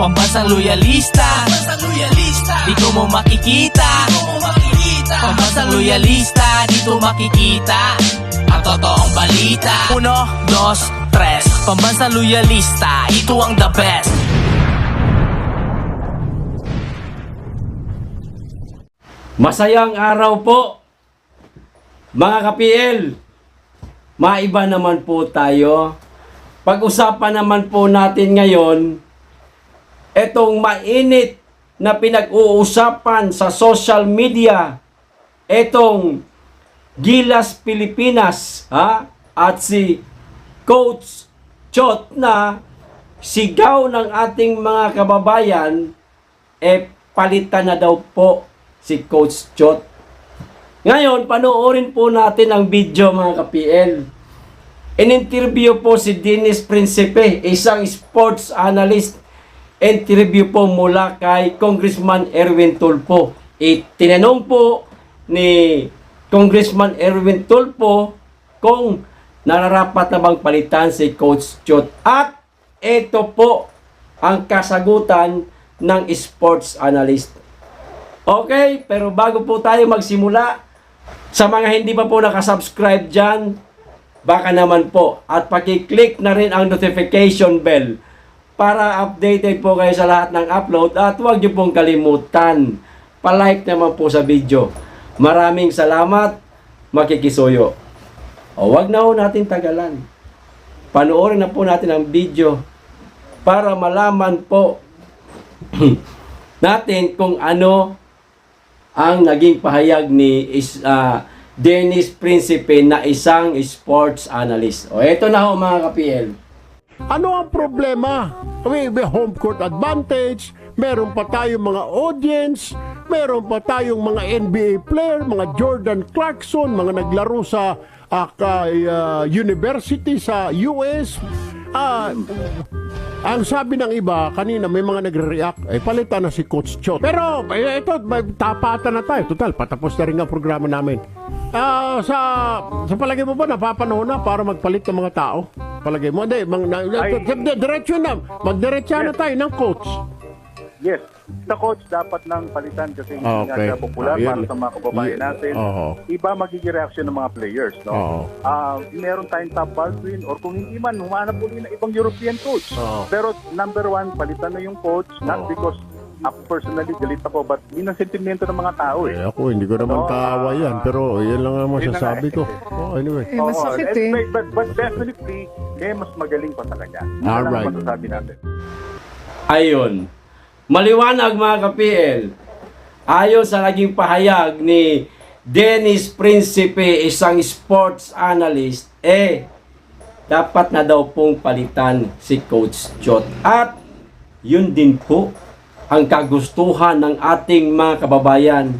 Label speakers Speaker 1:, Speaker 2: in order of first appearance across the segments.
Speaker 1: Pambansang loyalista, dito mo makikita. Pambansang loyalista, dito makikita ang totoong balita. 1, 2, 3, Pambansang loyalista, ito ang the best.
Speaker 2: Masayang araw po, mga ka-PL. Maiba naman po tayo. Pag-usapan naman po natin ngayon etong mainit na pinag-uusapan sa social media, etong Gilas Pilipinas at si Coach Chot na sigaw ng ating mga kababayan, palitan na daw po si Coach Chot. Ngayon, panoorin po natin ang video, mga ka-PL. In-interview po si Dennis Principe, isang sports analyst. Interview po mula kay Congressman Erwin Tulfo. Tinanong po ni Congressman Erwin Tulfo kung nararapat na bang palitan si Coach Chot. At ito po ang kasagutan ng sports analyst. Okay, pero bago po tayo magsimula, sa mga hindi pa po nakasubscribe dyan, baka naman po, at paki-click na rin ang notification bell para updated po kayo sa lahat ng upload, at huwag niyo pong kalimutan palike naman po sa video. Maraming salamat, makikisuyo. O wag na ho natin tagalan, panoorin na po natin ang video para malaman po natin kung ano ang naging pahayag ni Dennis Principe na isang sports analyst. O eto na ho, mga ka-PL.
Speaker 3: Ano ang problema? May home court advantage, meron pa tayong mga audience, meron pa tayong mga NBA player, mga Jordan Clarkson, mga naglaro sa university sa US. Ang sabi ng iba, kanina may mga nagre-react, palitan na si Coach Chot. Pero ito, tapatan na tayo. Total, patapos na rin ang programa namin. Sa palagay mo ba, napapanahon na para magpalit ng mga tao? Palagay mo? Hindi, diretso na. Magdiretso na tayo ng coach.
Speaker 4: Yes. Sa coach, dapat nang palitan kasi hindi nga siya popular para sa mga kababayan natin. Iba magiging reaction ng mga players. No? Meron tayong Top Baldwin or kung hindi man, humanap po rin ng ibang European coach. Pero number one, palitan na yung coach. Not because ako personally, galit ako, but yun ang sentimento ng mga tao.
Speaker 3: Ako, hindi ko naman tawa yan. Pero yan lang ang masasabi ko. Anyway.
Speaker 5: Masakit
Speaker 4: But definitely, mas magaling pa sa kanya.
Speaker 3: Alright.
Speaker 4: Ano ang masasabi natin?
Speaker 2: Ayun. Maliwanag, mga ka-PL. Ayon sa naging pahayag ni Dennis Principe, isang sports analyst, dapat na daw pong palitan si Coach Chot. At yun din po ang kagustuhan ng ating mga kababayan.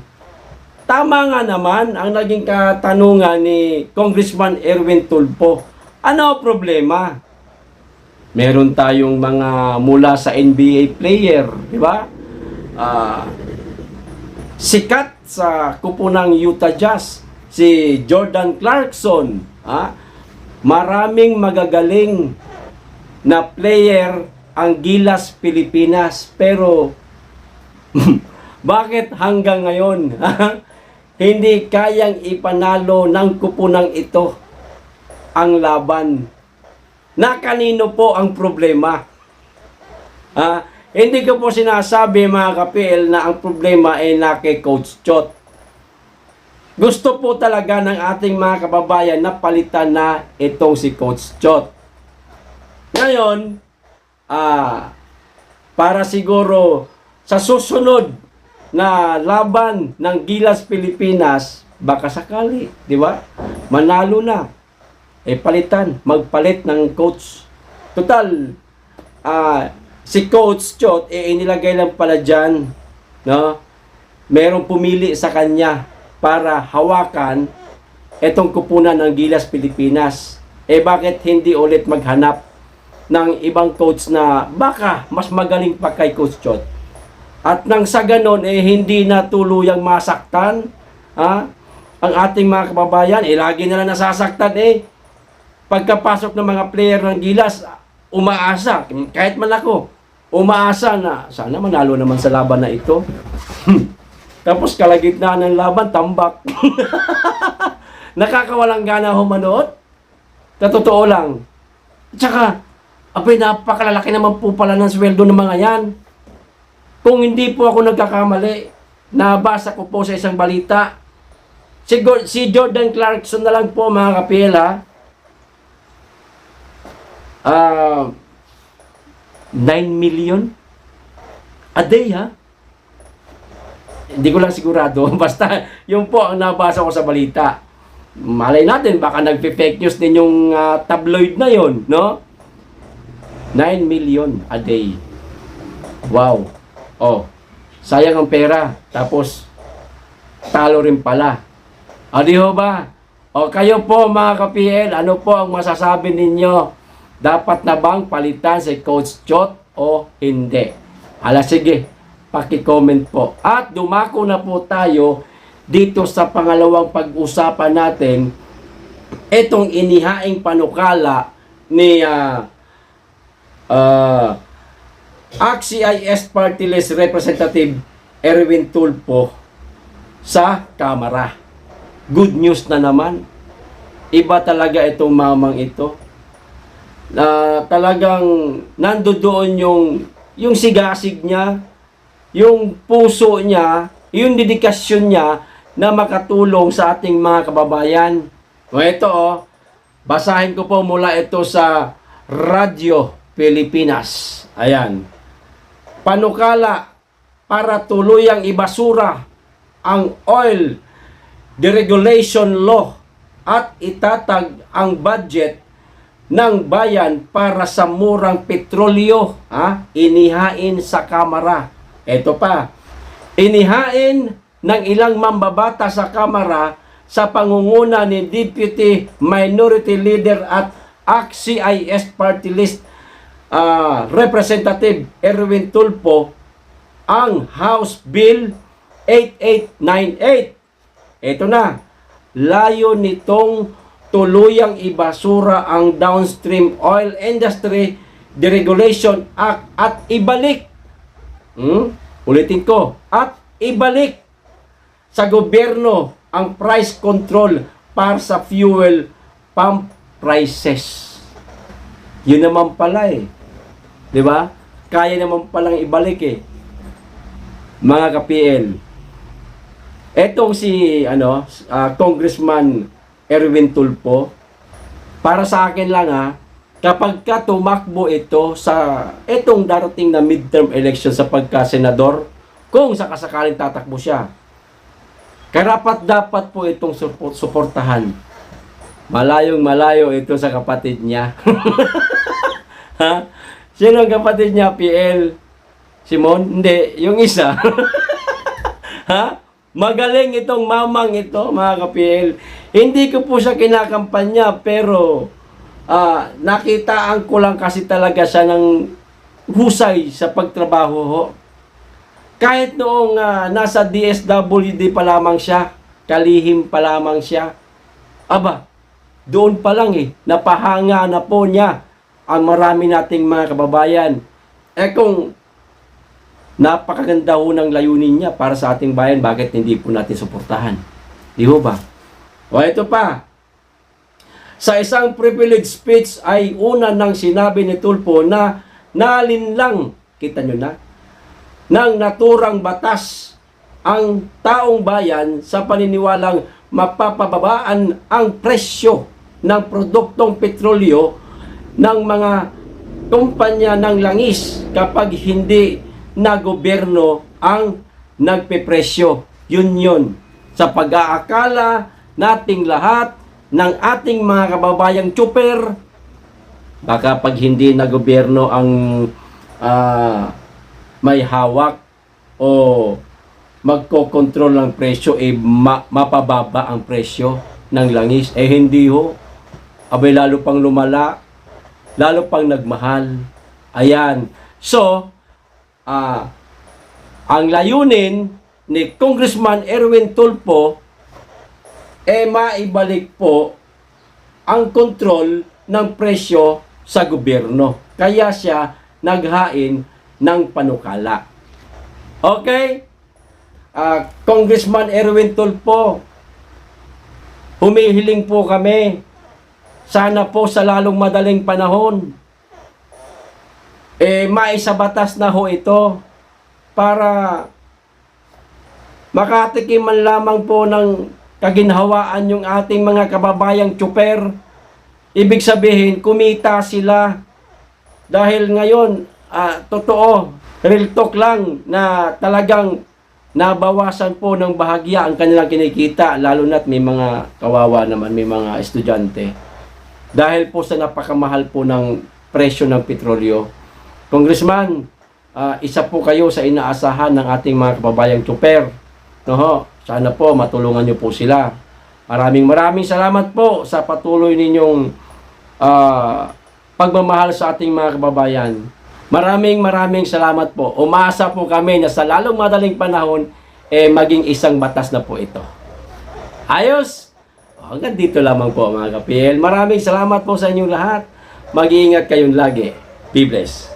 Speaker 2: Tama nga naman ang naging katanungan ni Congressman Erwin Tulfo. Ano problema? Meron tayong mga mula sa NBA player, di ba? Sikat sa kupunang Utah Jazz, si Jordan Clarkson. Maraming magagaling na player ang Gilas Pilipinas. Pero, bakit hanggang ngayon hindi kayang ipanalo ng kupunang ito ang laban? Na kanino po ang problema? Hindi ko po sinasabi, mga ka-PL, na ang problema ay na kay Coach Chot. Gusto po talaga ng ating mga kababayan na palitan na itong si Coach Chot. Ngayon, para siguro sa susunod na laban ng Gilas Pilipinas, baka sakali, di ba? Manalo na. Palitan, magpalit ng coach. Total, si Coach Chot, inilagay lang pala dyan, no? Merong pumili sa kanya para hawakan itong kupunan ng Gilas Pilipinas. Bakit hindi ulit maghanap ng ibang coach na baka mas magaling pa kay Coach Chot? At nang sa ganon, hindi na tuluyang masaktan ang ating mga kababayan. Lagi na lang nasasaktan pagkapasok ng mga player ng Gilas, umaasa, kahit man ako, umaasa na sana manalo naman sa laban na ito. Tapos kalagitnaan ng laban, tambak. Nakakawalang gana ho manood. Totoo lang. Tsaka, abay, napakalalaki naman po pala ng sweldo ng mga yan. Kung hindi po ako nagkakamali, nabasa ko po sa isang balita, si Jordan Clarkson na lang po, mga kapiel, ha? 9 million a day, ha? Hindi ko lang sigurado. Basta, yun po ang nabasa ko sa balita. Malay natin, baka nagpe-fake news din yung tabloid na yon, no? 9 million a day. Wow. Oh, sayang ang pera. Tapos, talo rin pala. Di ho ba? O kayo po, mga ka-PL, ano po ang masasabi ninyo? Dapat na bang palitan si Coach Chot o hindi? Sige, paki-comment po. At dumako na po tayo dito sa pangalawang pag-usapan natin, itong inihaing panukala ni ACT-CIS Party List Representative Erwin Tulfo sa Kamara. Good news na naman. Iba talaga itong mamang ito. Talagang nandoon yung sigasig niya, yung puso niya, yung dedikasyon niya na makatulong sa ating mga kababayan. Ito basahin ko po mula ito sa Radyo Pilipinas. Ayan. Panukala para tuluyang ibasura ang oil deregulation law at itatag ang budget ng bayan para sa murang petrolyo. Inihain sa Kamara. Ito pa. Inihain ng ilang mambabata sa Kamara sa pangunguna ni Deputy Minority Leader at ACT-CIS Party List Representative Erwin Tulfo ang House Bill 8898. Ito na. Layo nitong tuluyang ibasura ang Downstream Oil Industry Deregulation Act at ibalik. Ulitin ko. At ibalik sa gobyerno ang price control para sa fuel pump prices. Yun naman pala eh. 'Di ba? Kaya naman palang ibalik eh. Mga ka-PL. Etong si Congressman Erwin Tulfo, para sa akin lang kapag ka tumakbo ito sa etong darating na midterm election sa pagka-senador, kung sakasakaling tatakbo siya, karapat-dapat po itong suportahan. Malayong malayo ito sa kapatid niya. Sino ang kapatid niya, PL? Simon? Hindi, yung isa. Magaling itong mamang ito, mga ka-PL. Hindi ko po siya kinakampanya, pero nakitaan ko lang kasi talaga siya ng husay sa pagtrabaho ho. Kahit noong nasa DSWD pa lamang siya, kalihim pa lamang siya, doon pa lang napahanga na po niya ang marami nating mga kababayan. Kung napakaganda ho ng layunin niya para sa ating bayan, bakit hindi po natin suportahan? Di ho ba? Ito pa. Sa isang privilege speech ay una nang sinabi ni Tulfo na nalinlang, kita nyo na, ng naturang batas ang taong bayan sa paniniwalang mapapababaan ang presyo ng produktong petrolyo ng mga kumpanya ng langis kapag hindi na gobyerno ang nagpepresyo. Yun. Sa pag-aakala nating lahat ng ating mga kababayang tsuper, baka pag hindi na gobyerno ang may hawak o magkokontrol ng presyo, mapababa ang presyo ng langis. Hindi ho. Lalo pang lumala, lalo pang nagmahal. Ayan. So, ang layunin ni Congressman Erwin Tulfo maibalik po ang kontrol ng presyo sa gobyerno. Kaya siya naghain ng panukala. Okay? Congressman Erwin Tulfo, humihiling po kami, sana po sa lalong madaling panahon, maisabatas na ho ito para makatikim man lamang po ng kaginhawaan yung ating mga kababayang tsuper. Ibig sabihin, kumita sila. Dahil ngayon, totoo, real talk lang na talagang nabawasan po ng bahagya ang kanilang kinikita, lalo na't may mga kawawa naman, may mga estudyante. Dahil po sa napakamahal po ng presyo ng petrolyo. Congressman, isa po kayo sa inaasahan ng ating mga kababayang tsuper. No, sana po matulungan niyo po sila. Maraming salamat po sa patuloy ninyong pagmamahal sa ating mga kababayan. Maraming salamat po. Umasa po kami na sa lalong madaling panahon, maging isang batas na po ito. Ayos! Hanggang dito lamang po mga ka-PL. Maraming salamat po sa inyong lahat. Mag-iingat kayong lagi. Be blessed.